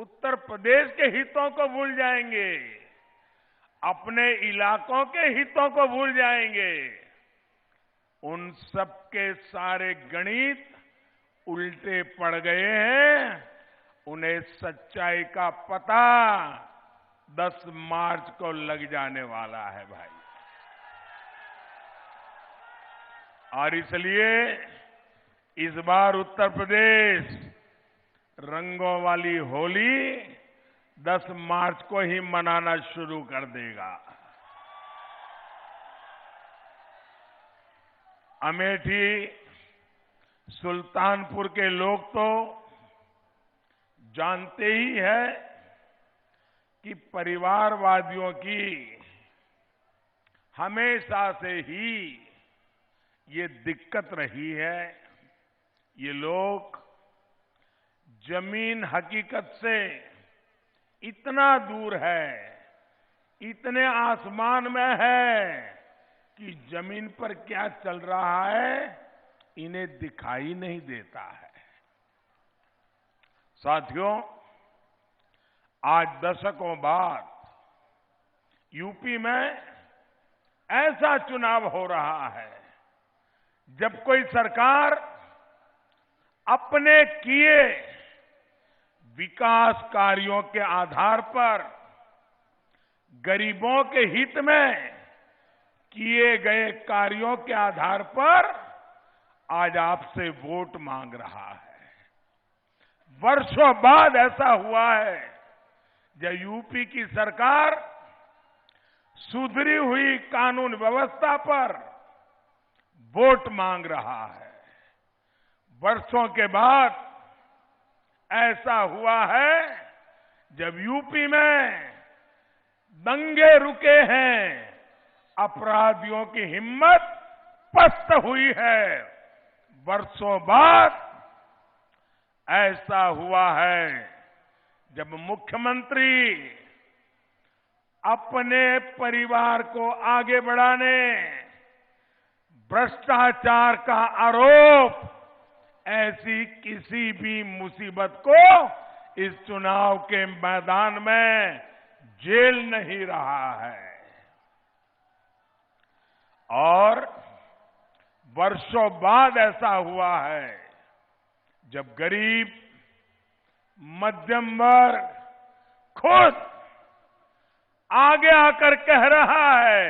उत्तर प्रदेश के हितों को भूल जाएंगे, अपने इलाकों के हितों को भूल जाएंगे। उन सबके सारे गणित उल्टे पड़ गए हैं। उन्हें सच्चाई का पता 10 मार्च को लग जाने वाला है भाई। और इसलिए इस बार उत्तर प्रदेश रंगों वाली होली 10 मार्च को ही मनाना शुरू कर देगा। अमेठी, सुल्तानपुर के लोग तो जानते ही है कि परिवारवादियों की हमेशा से ही ये दिक्कत रही है। ये लोग जमीन हकीकत से इतना दूर है, इतने आसमान में है कि जमीन पर क्या चल रहा है इन्हें दिखाई नहीं देता है। साथियों, आज दशकों बाद यूपी में ऐसा चुनाव हो रहा है जब कोई सरकार अपने किए विकास कार्यों के आधार पर गरीबों के हित में किए गए कार्यों के आधार पर आज आपसे वोट मांग रहा है। वर्षों बाद ऐसा हुआ है जब यूपी की सरकार सुधरी हुई कानून व्यवस्था पर वोट मांग रहा है। वर्षों के बाद ऐसा हुआ है जब यूपी में दंगे रुके हैं, अपराधियों की हिम्मत पस्त हुई है। वर्षों बाद ऐसा हुआ है जब मुख्यमंत्री अपने परिवार को आगे बढ़ाने भ्रष्टाचार का आरोप ऐसी किसी भी मुसीबत को इस चुनाव के मैदान में झेल नहीं रहा है। और वर्षों बाद ऐसा हुआ है जब गरीब मध्यम वर्ग खुद आगे आकर कह रहा है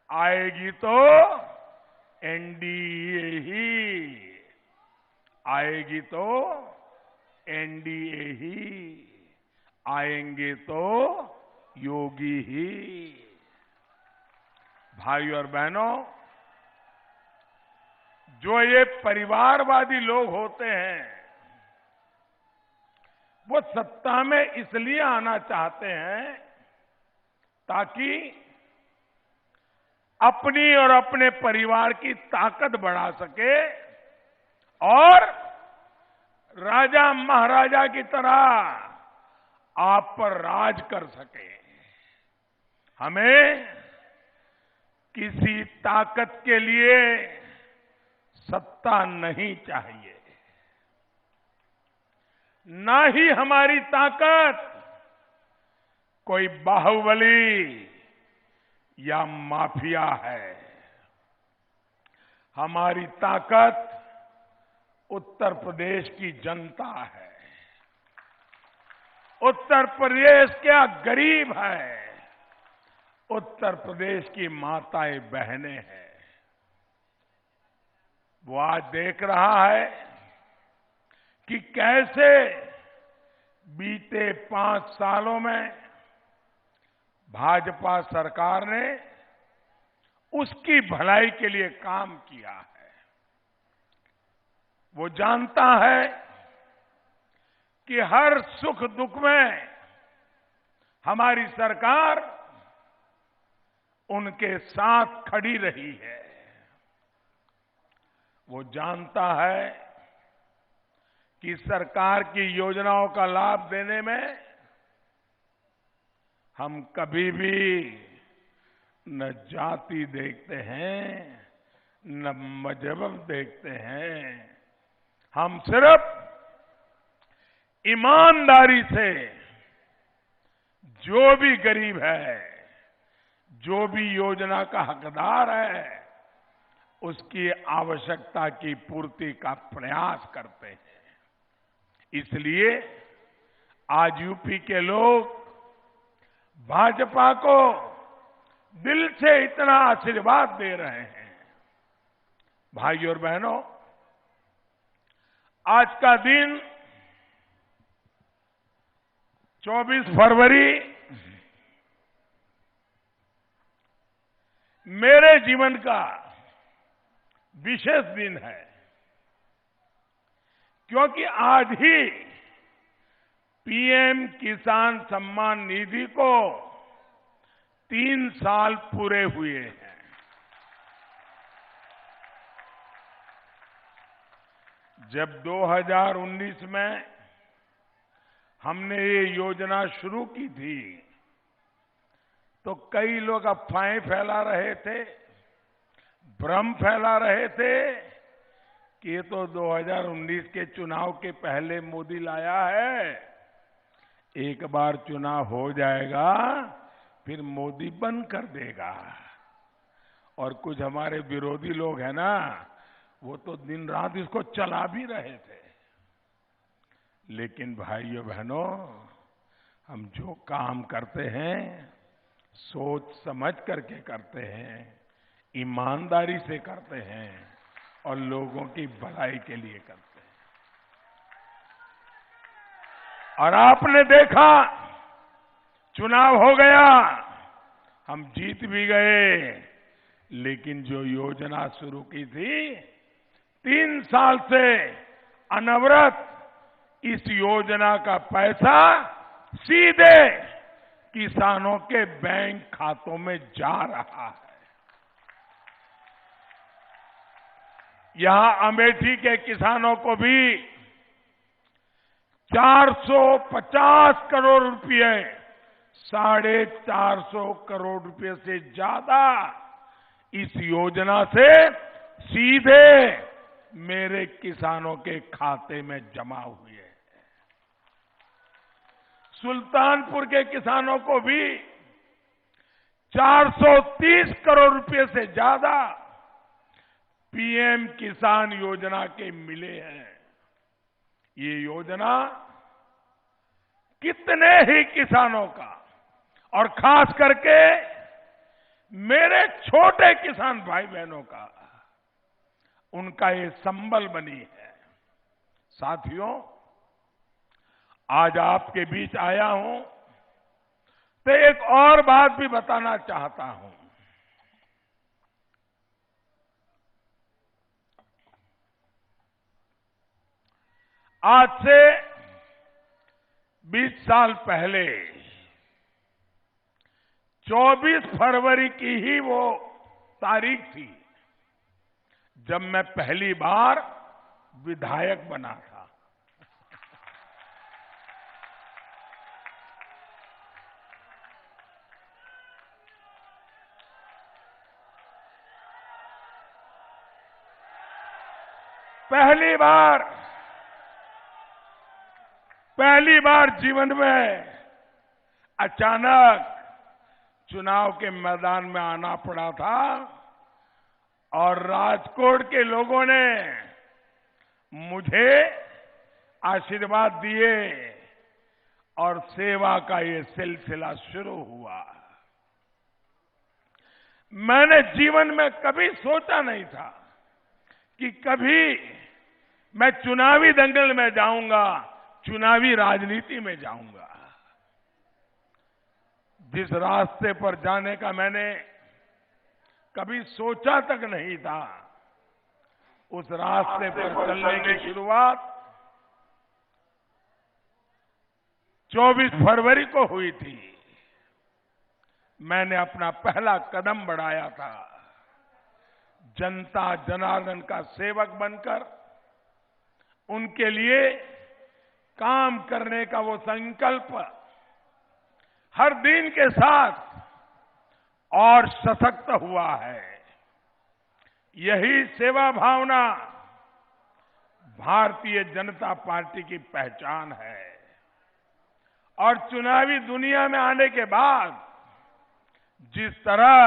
आएगी तो एनडीए ही, आएगी तो एनडीए ही, आएंगे तो योगी ही। भाइयों और बहनों, जो ये परिवारवादी लोग होते हैं वो सत्ता में इसलिए आना चाहते हैं ताकि अपनी और अपने परिवार की ताकत बढ़ा सके और राजा महाराजा की तरह आप पर राज कर सके। हमें किसी ताकत के लिए सत्ता नहीं चाहिए, ना ही हमारी ताकत कोई बाहुबली या माफिया है। हमारी ताकत उत्तर प्रदेश की जनता है। उत्तर प्रदेश क्या गरीब है, उत्तर प्रदेश की माताएं बहनें हैं। वो आज देख रहा है कि कैसे बीते 5 सालों में भाजपा सरकार ने उसकी भलाई के लिए काम किया है। वो जानता है कि हर सुख दुख में हमारी सरकार उनके साथ खड़ी रही है। वो जानता है कि सरकार की योजनाओं का लाभ देने में हम कभी भी न जाति देखते हैं न मजहब देखते हैं। हम सिर्फ ईमानदारी से जो भी गरीब है, जो भी योजना का हकदार है, उसकी आवश्यकता की पूर्ति का प्रयास करते हैं। इसलिए आज यूपी के लोग भाजपा को दिल से इतना आशीर्वाद दे रहे हैं। भाइयों और बहनों, आज का दिन 24 फरवरी मेरे जीवन का विशेष दिन है, क्योंकि आज ही पीएम किसान सम्मान निधि को 3 साल पूरे हुए हैं। जब 2019 में हमने ये योजना शुरू की थी, तो कई लोग अफवाहें फैला रहे थे, भ्रम फैला रहे थे कि ये तो 2019 के चुनाव के पहले मोदी लाया है, एक बार चुनाव हो जाएगा फिर मोदी बंद कर देगा। और कुछ हमारे विरोधी लोग हैं ना, वो तो दिन रात इसको चला भी रहे थे। लेकिन भाइयों बहनों, हम जो काम करते हैं सोच समझ करके करते हैं, ईमानदारी से करते हैं और लोगों की भलाई के लिए करते हैं। और आपने देखा, चुनाव हो गया, हम जीत भी गए, लेकिन जो योजना शुरू की थी 3 साल से अनवरत, इस योजना का पैसा सीधे किसानों के बैंक खातों में जा रहा है। यहां अमेठी के किसानों को भी 450 करोड़ रुपए, 450 करोड़ रुपए से ज्यादा इस योजना से सीधे मेरे किसानों के खाते में जमा हुए हैं। सुल्तानपुर के किसानों को भी 430 करोड़ रुपए से ज्यादा पीएम किसान योजना के मिले हैं। ये योजना कितने ही किसानों का, और खास करके मेरे छोटे किसान भाई बहनों का, उनका ये संबल बनी है। साथियों, आज आपके बीच आया हूं तो एक और बात भी बताना चाहता हूं। आज से 20 साल पहले 24 फरवरी की ही वो तारीख थी जब मैं पहली बार विधायक बना था। पहली बार जीवन में अचानक चुनाव के मैदान में आना पड़ा था, और राजकोट के लोगों ने मुझे आशीर्वाद दिए और सेवा का ये सिलसिला शुरू हुआ। मैंने जीवन में कभी सोचा नहीं था कि कभी मैं चुनावी दंगल में जाऊंगा, चुनावी राजनीति में जाऊंगा। जिस रास्ते पर जाने का मैंने कभी सोचा तक नहीं था, उस रास्ते पर चलने की शुरुआत 24 फरवरी को हुई थी। मैंने अपना पहला कदम बढ़ाया था जनता जनार्दन का सेवक बनकर। उनके लिए काम करने का वो संकल्प हर दिन के साथ और सशक्त हुआ है। यही सेवा भावना भारतीय जनता पार्टी की पहचान है। और चुनावी दुनिया में आने के बाद जिस तरह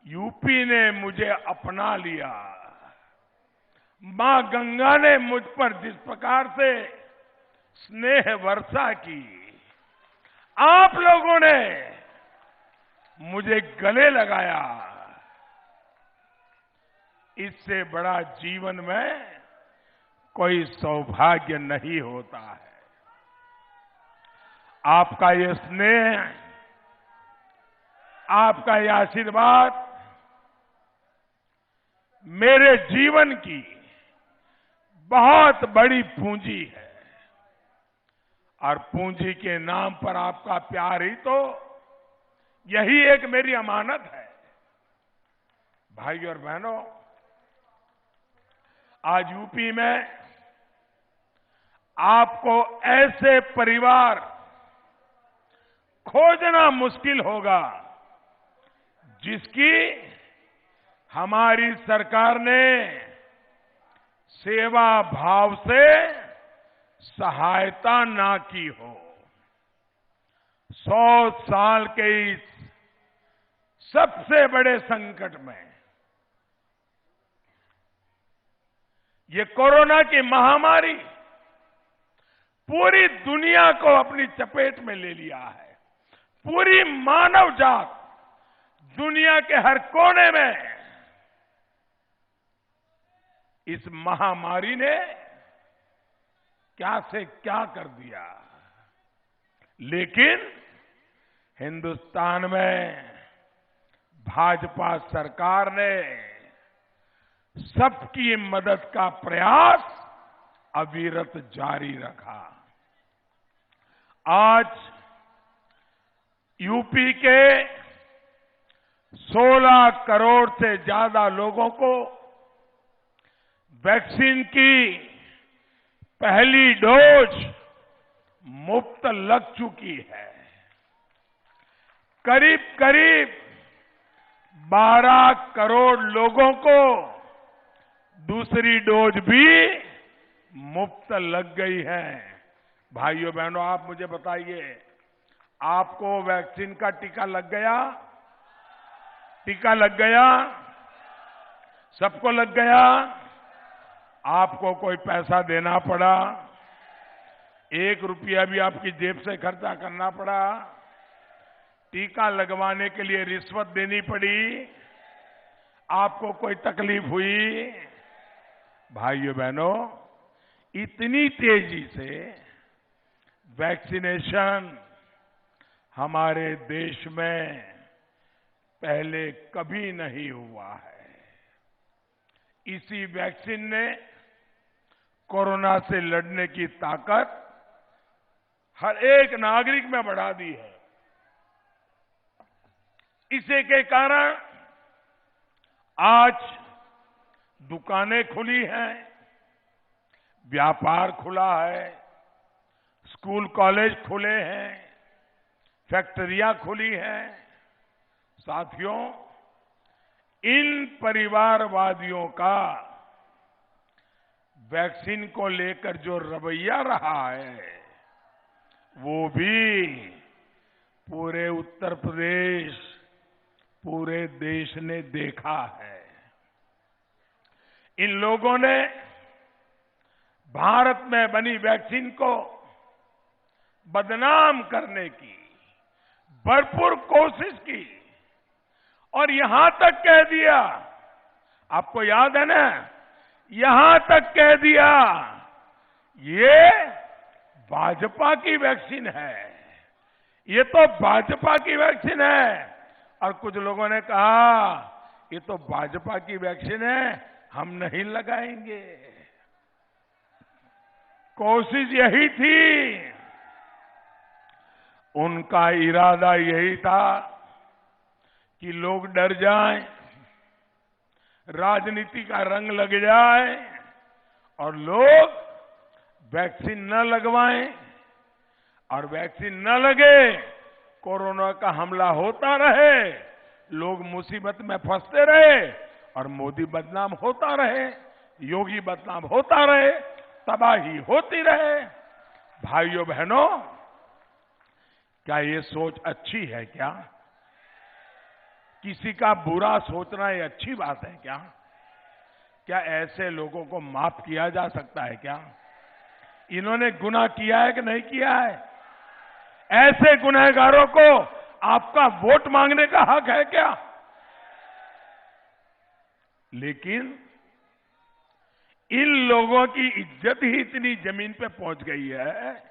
यूपी ने मुझे अपना लिया, मां गंगा ने मुझ पर जिस प्रकार से स्नेह वर्षा की, आप लोगों ने मुझे गले लगाया, इससे बड़ा जीवन में कोई सौभाग्य नहीं होता है। आपका ये स्नेह, आपका ये आशीर्वाद मेरे जीवन की बहुत बड़ी पूंजी है, और पूंजी के नाम पर आपका प्यार ही तो, यही एक मेरी अमानत है। भाई और बहनों, आज यूपी में आपको ऐसे परिवार खोजना मुश्किल होगा जिसकी हमारी सरकार ने सेवा भाव से सहायता ना की हो। 100 साल के इस सबसे बड़े संकट में, ये कोरोना की महामारी पूरी दुनिया को अपनी चपेट में ले लिया है। पूरी मानव जात दुनिया के हर कोने में इस महामारी ने क्या से क्या कर दिया, लेकिन हिंदुस्तान में भाजपा सरकार ने सबकी मदद का प्रयास अविरत जारी रखा। आज यूपी के 16 करोड़ से ज्यादा लोगों को वैक्सीन की पहली डोज मुफ्त लग चुकी है। करीब करीब 12 करोड़ लोगों को दूसरी डोज भी मुफ्त लग गई है। भाइयों बहनों, आप मुझे बताइए, आपको वैक्सीन का टीका लग गया? टीका लग गया? सबको लग गया? आपको कोई पैसा देना पड़ा? 1 रुपया भी आपकी जेब से खर्चा करना पड़ा? टीका लगवाने के लिए रिश्वत देनी पड़ी? आपको कोई तकलीफ हुई? भाइयों बहनों, इतनी तेजी से वैक्सीनेशन हमारे देश में पहले कभी नहीं हुआ है। इसी वैक्सीन ने कोरोना से लड़ने की ताकत हर एक नागरिक में बढ़ा दी है। इसी के कारण आज दुकानें खुली हैं, व्यापार खुला है, स्कूल कॉलेज खुले हैं, फैक्ट्रियां खुली हैं। साथियों, इन परिवारवादियों का वैक्सीन को लेकर जो रवैया रहा है, वो भी पूरे उत्तर प्रदेश, पूरे देश ने देखा है। इन लोगों ने भारत में बनी वैक्सीन को बदनाम करने की भरपूर कोशिश की, और यहां तक कह दिया, आपको याद है ना, यहां तक कह दिया ये भाजपा की वैक्सीन है, ये तो भाजपा की वैक्सीन है। और कुछ लोगों ने कहा ये तो भाजपा की वैक्सीन है, हम नहीं लगाएंगे। कोशिश यही थी, उनका इरादा यही था कि लोग डर जाएं, राजनीति का रंग लग जाए और लोग वैक्सीन न लगवाएं, और वैक्सीन न लगे, कोरोना का हमला होता रहे, लोग मुसीबत में फंसते रहे, और मोदी बदनाम होता रहे, योगी बदनाम होता रहे, तबाही होती रहे। भाइयों बहनों, क्या ये सोच अच्छी है क्या? किसी का बुरा सोचना ये अच्छी बात है क्या? क्या ऐसे लोगों को माफ किया जा सकता है क्या? इन्होंने गुनाह किया है कि नहीं किया है? ऐसे गुनहगारों को आपका वोट मांगने का हक है क्या? लेकिन इन लोगों की इज्जत ही इतनी जमीन पे पहुंच गई है,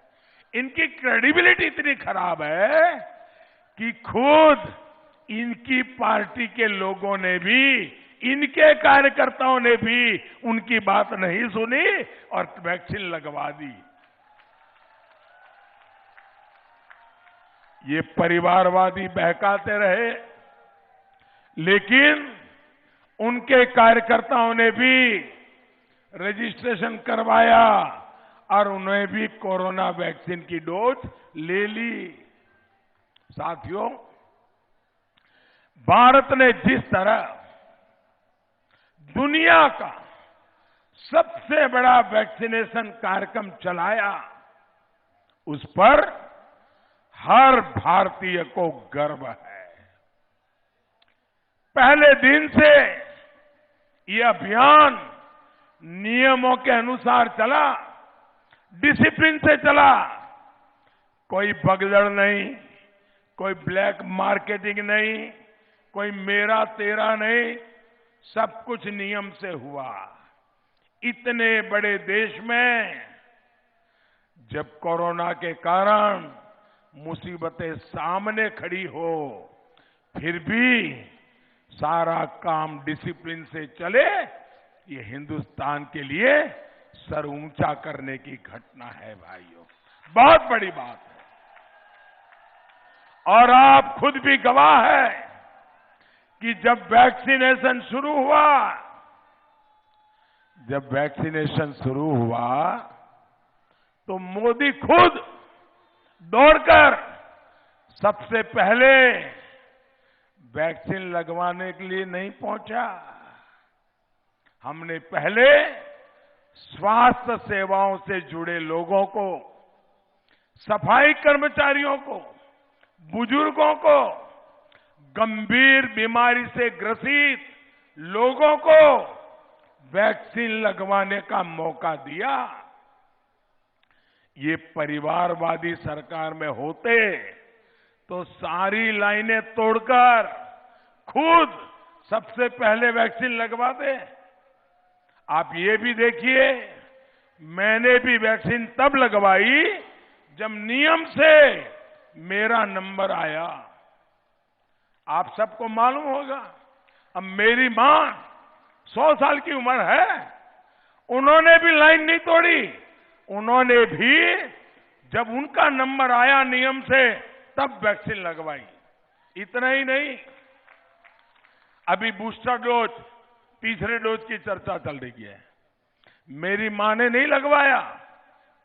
इनकी क्रेडिबिलिटी इतनी खराब है कि खुद इनकी पार्टी के लोगों ने भी, इनके कार्यकर्ताओं ने भी उनकी बात नहीं सुनी और वैक्सीन लगवा दी। ये परिवारवादी बहकाते रहे, लेकिन उनके कार्यकर्ताओं ने भी रजिस्ट्रेशन करवाया और उन्हें भी कोरोना वैक्सीन की डोज ले ली। साथियों, भारत ने जिस तरह दुनिया का सबसे बड़ा वैक्सीनेशन कार्यक्रम चलाया, उस पर हर भारतीय को गर्व है। पहले दिन से ये अभियान नियमों के अनुसार चला, डिसिप्लिन से चला। कोई भगदड़ नहीं, कोई ब्लैक मार्केटिंग नहीं, कोई मेरा तेरा नहीं, सब कुछ नियम से हुआ। इतने बड़े देश में जब कोरोना के कारण मुसीबतें सामने खड़ी हो, फिर भी सारा काम डिसिप्लिन से चले, ये हिंदुस्तान के लिए सर ऊंचा करने की घटना है भाइयों, बहुत बड़ी बात है। और आप खुद भी गवाह है कि जब वैक्सीनेशन शुरू हुआ तो मोदी खुद दौड़कर सबसे पहले वैक्सीन लगवाने के लिए नहीं पहुंचा। हमने पहले स्वास्थ्य सेवाओं से जुड़े लोगों को, सफाई कर्मचारियों को, बुजुर्गों को, गंभीर बीमारी से ग्रसित लोगों को वैक्सीन लगवाने का मौका दिया। ये परिवारवादी सरकार में होते तो सारी लाइनें तोड़कर खुद सबसे पहले वैक्सीन लगवाते। आप ये भी देखिए, मैंने भी वैक्सीन तब लगवाई जब नियम से मेरा नंबर आया। आप सबको मालूम होगा, अब मेरी मां 100 साल की उम्र है, उन्होंने भी लाइन नहीं तोड़ी। उन्होंने भी जब उनका नंबर आया नियम से, तब वैक्सीन लगवाई। इतना ही नहीं, अभी बूस्टर डोज, तीसरे डोज की चर्चा चल रही है। मेरी मां ने नहीं लगवाया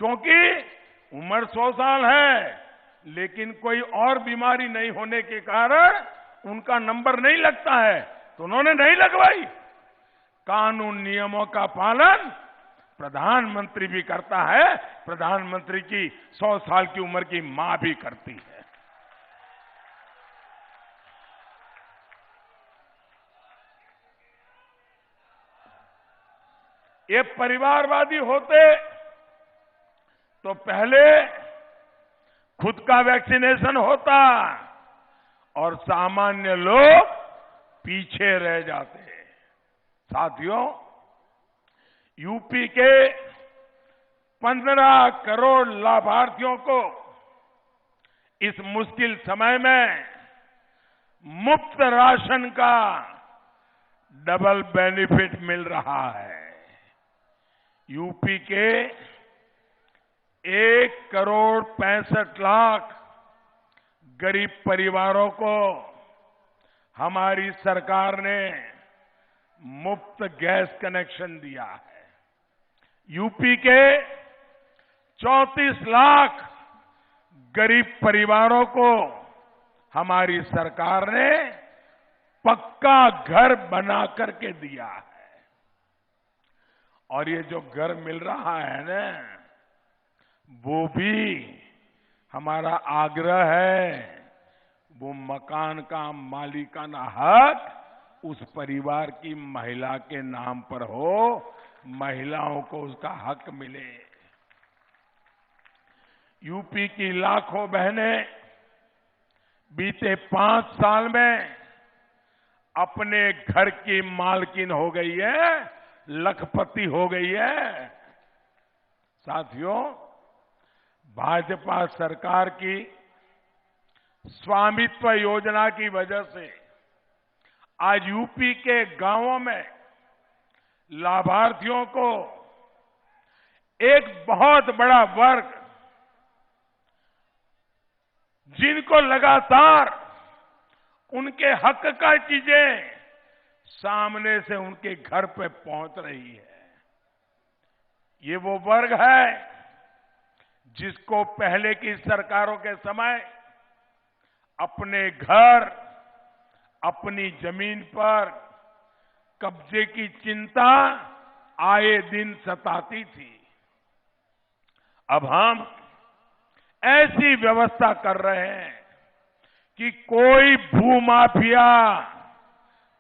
क्योंकि उम्र 100 साल है, लेकिन कोई और बीमारी नहीं होने के कारण उनका नंबर नहीं लगता है, तो उन्होंने नहीं लगवाई। कानून नियमों का पालन प्रधानमंत्री भी करता है, प्रधानमंत्री की 100 साल की उम्र की मां भी करती है। ये परिवारवादी होते तो पहले खुद का वैक्सीनेशन होता और सामान्य लोग पीछे रह जाते। साथियों, यूपी के 15 करोड़ लाभार्थियों को इस मुश्किल समय में मुफ्त राशन का डबल बेनिफिट मिल रहा है। यूपी के 1,65,00,000 गरीब परिवारों को हमारी सरकार ने मुफ्त गैस कनेक्शन दिया है। यूपी के 34 लाख गरीब परिवारों को हमारी सरकार ने पक्का घर बना करके दिया है। और ये जो घर मिल रहा है ना, वो भी हमारा आग्रह है वो मकान का मालिकाना हक उस परिवार की महिला के नाम पर हो, महिलाओं को उसका हक मिले। यूपी की लाखों बहनें बीते 5 साल में अपने घर की मालकिन हो गई है, लखपति हो गई है। साथियों, भाजपा सरकार की स्वामित्व योजना की वजह से आज यूपी के गांवों में लाभार्थियों को एक बहुत बड़ा वर्ग, जिनको लगातार उनके हक का चीजें सामने से उनके घर पे पहुंच रही है, ये वो वर्ग है जिसको पहले की सरकारों के समय अपने घर, अपनी जमीन पर कब्जे की चिंता आए दिन सताती थी। अब हम ऐसी व्यवस्था कर रहे हैं कि कोई भूमाफिया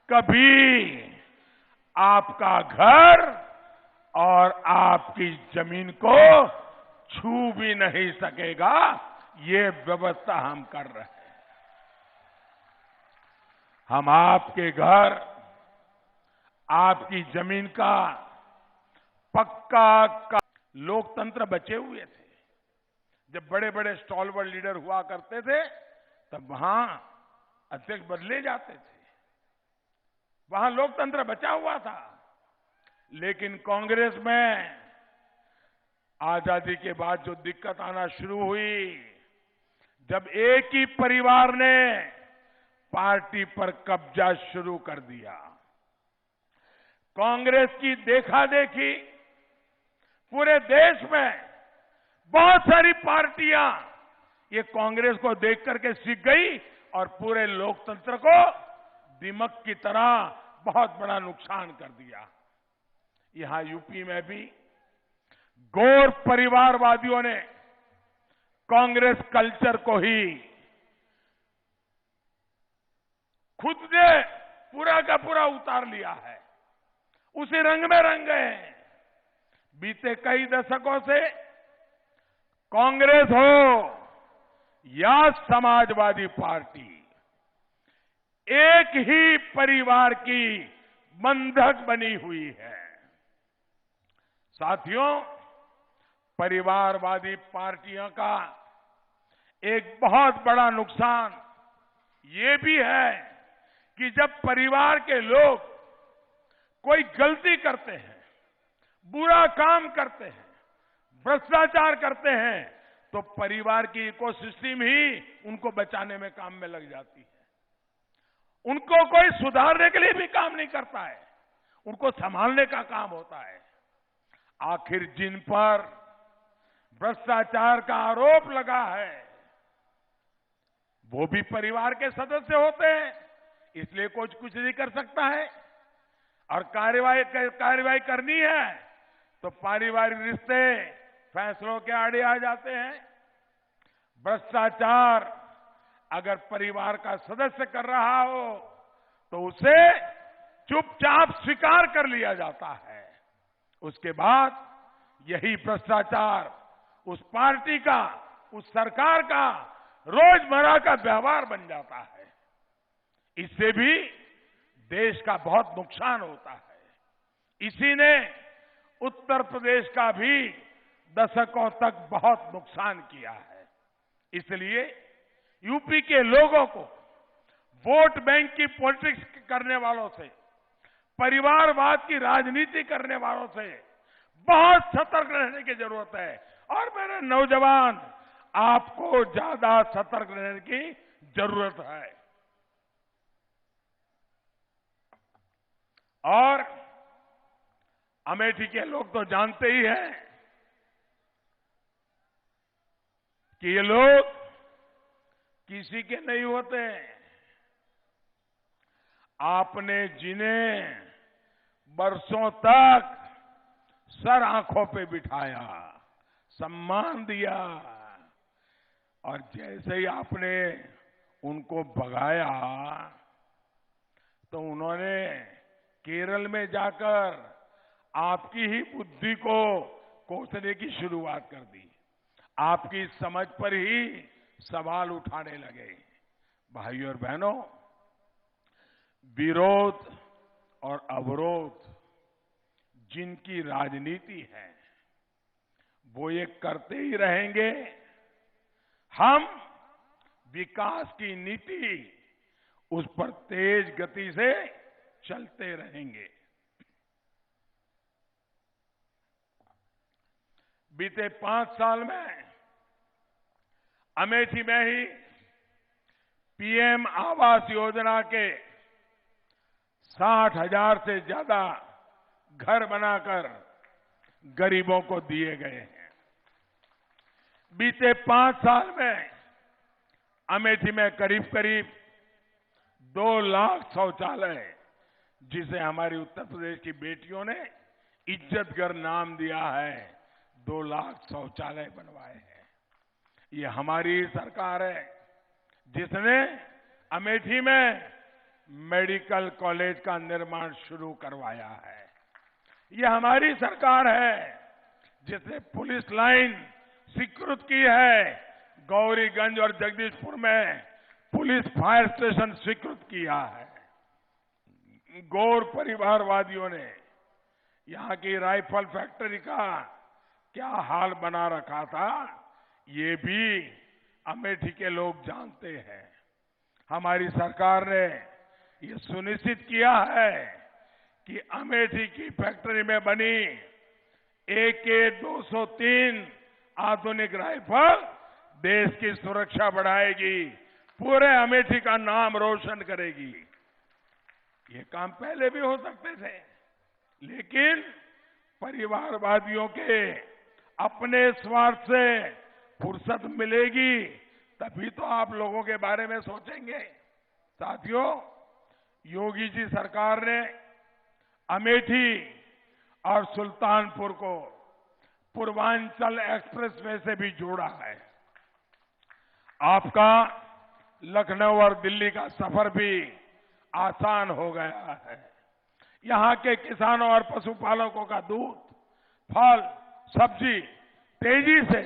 कभी आपका घर और आपकी जमीन को छू भी नहीं सकेगा। ये व्यवस्था हम कर रहे हैं। हम आपके घर, आपकी जमीन का पक्का लोकतंत्र बचे हुए थे। जब बड़े बड़े स्टॉलवर्ड लीडर हुआ करते थे तब वहां अध्यक्ष बदले जाते थे, वहां लोकतंत्र बचा हुआ था। लेकिन कांग्रेस में आजादी के बाद जो दिक्कत आना शुरू हुई, जब एक ही परिवार ने पार्टी पर कब्जा शुरू कर दिया, कांग्रेस की देखा देखी पूरे देश में बहुत सारी पार्टियां ये कांग्रेस को देख करके सीख गई और पूरे लोकतंत्र को दीमक की तरह बहुत बड़ा नुकसान कर दिया। यहां यूपी में भी गौर परिवारवादियों ने कांग्रेस कल्चर को ही खुद ने पूरा का पूरा उतार लिया है, उसी रंग में रंग गए हैं। बीते कई दशकों से कांग्रेस हो या समाजवादी पार्टी, एक ही परिवार की बंधक बनी हुई है। साथियों, परिवारवादी पार्टियों का एक बहुत बड़ा नुकसान ये भी है कि जब परिवार के लोग कोई गलती करते हैं, बुरा काम करते हैं, भ्रष्टाचार करते हैं, तो परिवार की इकोसिस्टम ही उनको बचाने में काम में लग जाती है। उनको कोई सुधारने के लिए भी काम नहीं करता है, उनको संभालने का काम होता है। आखिर जिन पर भ्रष्टाचार का आरोप लगा है वो भी परिवार के सदस्य होते हैं, इसलिए कुछ नहीं कर सकता है। और कार्रवाई करनी है तो पारिवारिक रिश्ते फैसलों के आड़े आ जाते हैं। भ्रष्टाचार अगर परिवार का सदस्य कर रहा हो तो उसे चुपचाप स्वीकार कर लिया जाता है। उसके बाद यही भ्रष्टाचार उस पार्टी का, उस सरकार का रोजमर्रा का व्यवहार बन जाता है। इससे भी देश का बहुत नुकसान होता है। इसी ने उत्तर प्रदेश का भी दशकों तक बहुत नुकसान किया है। इसलिए यूपी के लोगों को वोट बैंक की पॉलिटिक्स करने वालों से, परिवारवाद की राजनीति करने वालों से बहुत सतर्क रहने की जरूरत है। और मेरे नौजवान, आपको ज्यादा सतर्क रहने की जरूरत है। और अमेठी के लोग तो जानते ही हैं कि ये लोग किसी के नहीं होते। आपने जिन्हें बरसों तक सर आंखों पे बिठाया, सम्मान दिया, और जैसे ही आपने उनको भगाया तो उन्होंने केरल में जाकर आपकी ही बुद्धि को कोसने की शुरुआत कर दी। आपकी समझ पर ही सवाल उठाने लगे। भाइयों और बहनों, विरोध और अवरोध जिनकी राजनीति है वो ये करते ही रहेंगे। हम विकास की नीति उस पर तेज गति से चलते रहेंगे। बीते 5 साल में अमेठी में ही पीएम आवास योजना के 60,000 से ज्यादा घर बनाकर गरीबों को दिए गए हैं। बीते 5 साल में अमेठी में करीब करीब 2 लाख शौचालय, जिसे हमारी उत्तर प्रदेश की बेटियों ने इज्जतघर नाम दिया है, 2 लाख शौचालय बनवाए हैं। ये हमारी सरकार है जिसने अमेठी में मेडिकल कॉलेज का निर्माण शुरू करवाया है। ये हमारी सरकार है जिसने पुलिस लाइन स्वीकृत की है, गौरीगंज और जगदीशपुर में पुलिस फायर स्टेशन स्वीकृत किया है। गौर परिवारवादियों ने यहां की राइफल फैक्ट्री का क्या हाल बना रखा था, ये भी अमेठी के लोग जानते हैं। हमारी सरकार ने ये सुनिश्चित किया है कि अमेठी की फैक्ट्री में बनी AK-203 आधुनिक राइफल देश की सुरक्षा बढ़ाएगी, पूरे अमेठी का नाम रोशन करेगी। ये काम पहले भी हो सकते थे, लेकिन परिवारवादियों के अपने स्वार्थ से फुर्सत मिलेगी तभी तो आप लोगों के बारे में सोचेंगे। साथियों, योगी जी सरकार ने अमेठी और सुल्तानपुर को पूर्वांचल एक्सप्रेसवे से भी जोड़ा है। आपका लखनऊ और दिल्ली का सफर भी आसान हो गया है। यहां के किसानों और पशुपालकों का दूध, फल, सब्जी तेजी से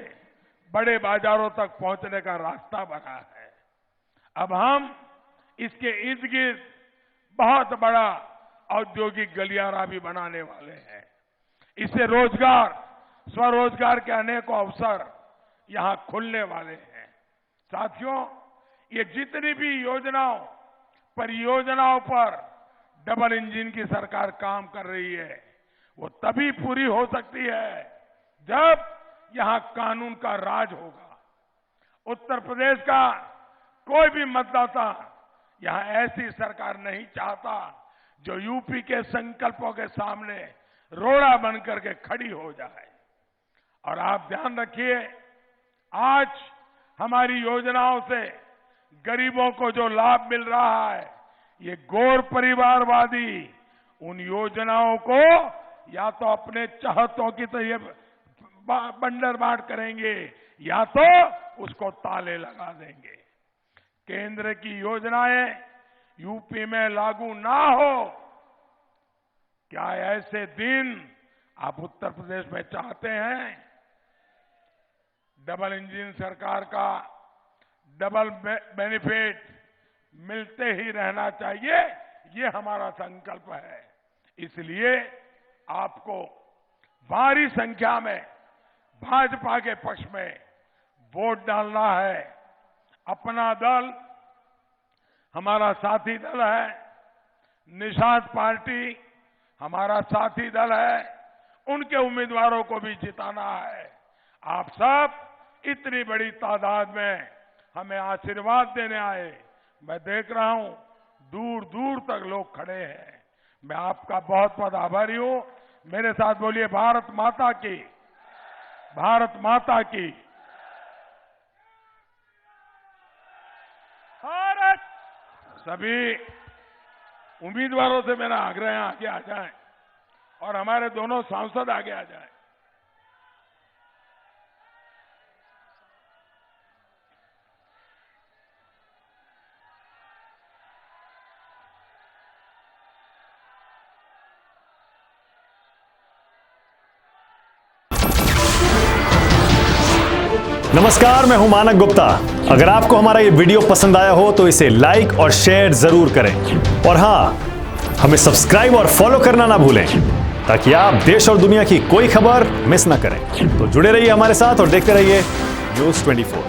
बड़े बाजारों तक पहुंचने का रास्ता बना है। अब हम इसके इर्द गिर्द बहुत बड़ा औद्योगिक गलियारा भी बनाने वाले हैं। इससे रोजगार, स्वरोजगार के अनेकों अवसर यहां खुलने वाले हैं। साथियों, ये जितनी भी परियोजनाओं पर डबल इंजन की सरकार काम कर रही है, वो तभी पूरी हो सकती है जब यहां कानून का राज होगा। उत्तर प्रदेश का कोई भी मतदाता यहां ऐसी सरकार नहीं चाहता जो यूपी के संकल्पों के सामने रोड़ा बनकर के खड़ी हो जाए। और आप ध्यान रखिए, आज हमारी योजनाओं से गरीबों को जो लाभ मिल रहा है, ये गौर परिवारवादी उन योजनाओं को या तो अपने चाहतों की तरह बंडर बांट करेंगे या तो उसको ताले लगा देंगे। केंद्र की योजनाएं यूपी में लागू ना हो, क्या ऐसे दिन आप उत्तर प्रदेश में चाहते हैं? डबल इंजन सरकार का डबल बेनिफिट मिलते ही रहना चाहिए, ये हमारा संकल्प है। इसलिए आपको भारी संख्या में भाजपा के पक्ष में वोट डालना है। अपना दल हमारा साथी दल है, निषाद पार्टी हमारा साथी दल है, उनके उम्मीदवारों को भी जिताना है। आप सब इतनी बड़ी तादाद में हमें आशीर्वाद देने आए, मैं देख रहा हूं दूर दूर तक लोग खड़े हैं। मैं आपका बहुत बहुत आभारी हूं। मेरे साथ बोलिए, भारत माता की, भारत माता की। भारत। सभी उम्मीदवारों से मेरा आग्रह है आगे आ जाएं और हमारे दोनों सांसद आगे आ जाएं। नमस्कार, मैं हूं मानक गुप्ता। अगर आपको हमारा ये वीडियो पसंद आया हो तो इसे लाइक और शेयर जरूर करें और हां, हमें सब्सक्राइब और फॉलो करना ना भूलें ताकि आप देश और दुनिया की कोई खबर मिस ना करें। तो जुड़े रहिए हमारे साथ और देखते रहिए न्यूज़ 24।